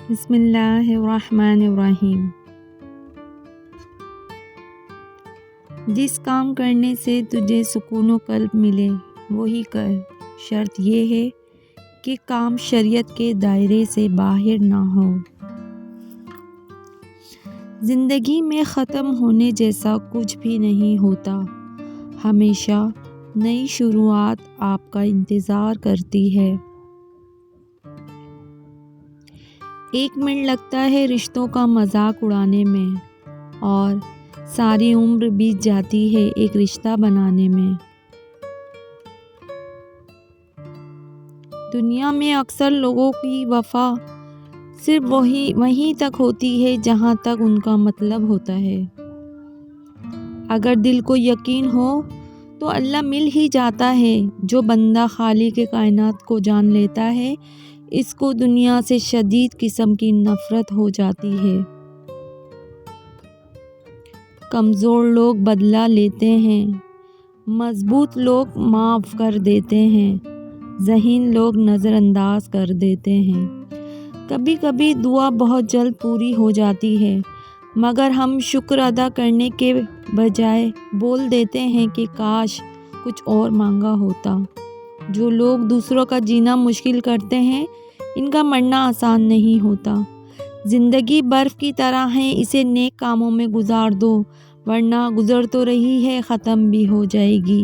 بسم اللہ الرحمن الرحیم۔ جس کام کرنے سے تجھے سکون و قلب ملے وہی کر، شرط یہ ہے کہ کام شریعت کے دائرے سے باہر نہ ہو۔ زندگی میں ختم ہونے جیسا کچھ بھی نہیں ہوتا، ہمیشہ نئی شروعات آپ کا انتظار کرتی ہے۔ ایک منٹ لگتا ہے رشتوں کا مذاق اڑانے میں، اور ساری عمر بیت جاتی ہے ایک رشتہ بنانے میں۔ دنیا میں اکثر لوگوں کی وفا صرف وہیں تک ہوتی ہے جہاں تک ان کا مطلب ہوتا ہے۔ اگر دل کو یقین ہو تو اللہ مل ہی جاتا ہے۔ جو بندہ خالق کائنات کو جان لیتا ہے، اس کو دنیا سے شدید قسم کی نفرت ہو جاتی ہے۔ کمزور لوگ بدلہ لیتے ہیں، مضبوط لوگ معاف کر دیتے ہیں، ذہین لوگ نظر انداز کر دیتے ہیں۔ کبھی کبھی دعا بہت جلد پوری ہو جاتی ہے، مگر ہم شکر ادا کرنے کے بجائے بول دیتے ہیں کہ کاش کچھ اور مانگا ہوتا۔ جو لوگ دوسروں کا جینا مشکل کرتے ہیں، ان کا مرنا آسان نہیں ہوتا۔ زندگی برف کی طرح ہے، اسے نیک کاموں میں گزار دو، ورنہ گزر تو رہی ہے، ختم بھی ہو جائے گی۔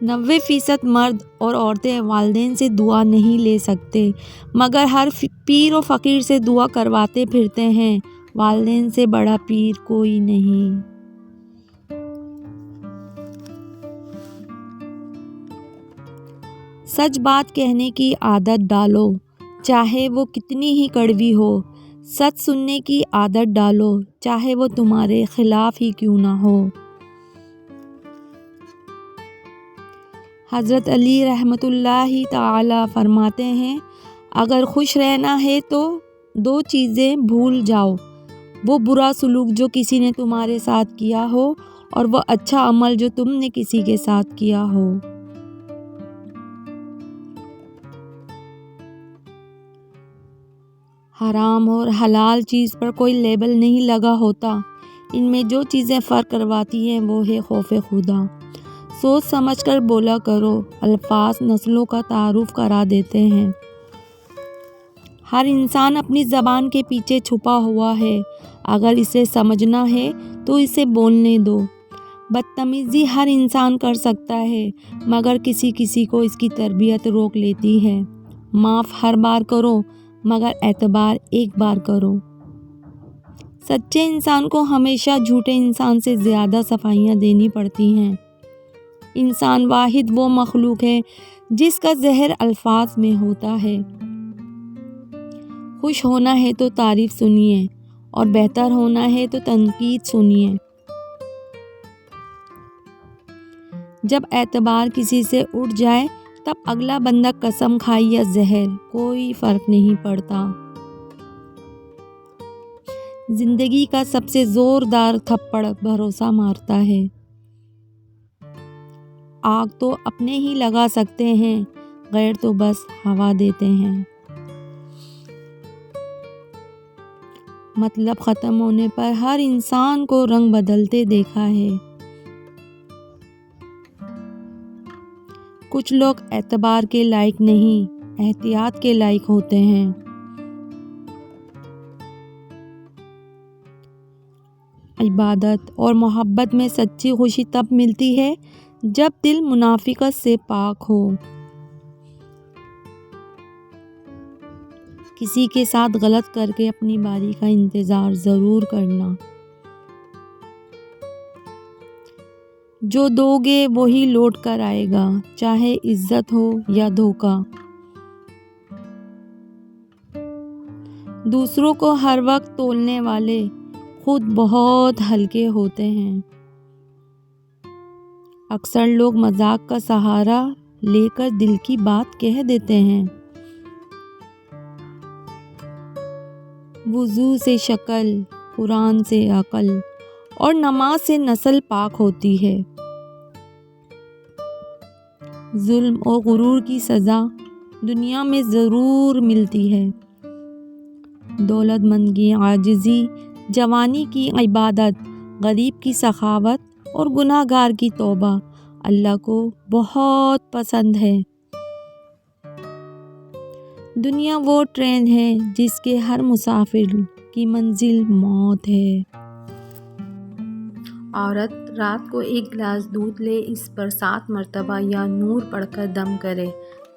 90% مرد اور عورتیں والدین سے دعا نہیں لے سکتے، مگر ہر پیر و فقیر سے دعا کرواتے پھرتے ہیں۔ والدین سے بڑا پیر کوئی نہیں۔ سچ بات کہنے کی عادت ڈالو، چاہے وہ کتنی ہی کڑوی ہو۔ سچ سننے کی عادت ڈالو، چاہے وہ تمہارے خلاف ہی کیوں نہ ہو۔ حضرت علی رحمۃ اللہ تعالی فرماتے ہیں، اگر خوش رہنا ہے تو 2 چیزیں بھول جاؤ، وہ برا سلوک جو کسی نے تمہارے ساتھ کیا ہو، اور وہ اچھا عمل جو تم نے کسی کے ساتھ کیا ہو۔ حرام اور حلال چیز پر کوئی لیبل نہیں لگا ہوتا، ان میں جو چیزیں فرق کرواتی ہیں وہ ہے خوف خدا۔ سوچ سمجھ کر بولا کرو، الفاظ نسلوں کا تعارف کرا دیتے ہیں۔ ہر انسان اپنی زبان کے پیچھے چھپا ہوا ہے، اگر اسے سمجھنا ہے تو اسے بولنے دو۔ بدتمیزی ہر انسان کر سکتا ہے، مگر کسی کو اس کی تربیت روک لیتی ہے۔ معاف ہر بار کرو، مگر اعتبار ایک بار کرو۔ سچے انسان کو ہمیشہ جھوٹے انسان سے زیادہ صفائیاں دینی پڑتی ہیں۔ انسان واحد وہ مخلوق ہے جس کا زہر الفاظ میں ہوتا ہے۔ خوش ہونا ہے تو تعریف سنیے، اور بہتر ہونا ہے تو تنقید سنیے۔ جب اعتبار کسی سے اٹھ جائے، تب اگلا بندہ قسم کھائے یا زہر، کوئی فرق نہیں پڑتا۔ زندگی کا سب سے زوردار تھپڑ بھروسہ مارتا ہے۔ آگ تو اپنے ہی لگا سکتے ہیں، غیر تو بس ہوا دیتے ہیں۔ مطلب ختم ہونے پر ہر انسان کو رنگ بدلتے دیکھا ہے۔ کچھ لوگ اعتبار کے لائق نہیں، احتیاط کے لائق ہوتے ہیں۔ عبادت اور محبت میں سچی خوشی تب ملتی ہے جب دل منافقت سے پاک ہو۔ کسی کے ساتھ غلط کر کے اپنی باری کا انتظار ضرور کرنا۔ جو دو گے وہی لوٹ کر آئے گا، چاہے عزت ہو یا دھوکہ۔ دوسروں کو ہر وقت تولنے والے خود بہت ہلکے ہوتے ہیں۔ اکثر لوگ مذاق کا سہارا لے کر دل کی بات کہہ دیتے ہیں۔ وضو سے شکل، قرآن سے عقل، اور نماز سے نسل پاک ہوتی ہے۔ ظلم اور غرور کی سزا دنیا میں ضرور ملتی ہے۔ دولت مند کی عاجزی، جوانی کی عبادت، غریب کی سخاوت اور گناہ گار کی توبہ اللہ کو بہت پسند ہے۔ دنیا وہ ٹرین ہے جس کے ہر مسافر کی منزل موت ہے۔ عورت رات کو ایک گلاس دودھ لے، اس پر 7 مرتبہ یا نور پڑھ کر دم کرے،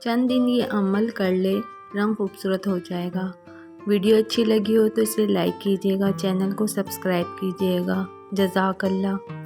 چند دن یہ عمل کر لے، رنگ خوبصورت ہو جائے گا۔ ویڈیو اچھی لگی ہو تو اسے لائک کیجیے گا، چینل کو سبسکرائب کیجیے گا۔ جزاک اللہ۔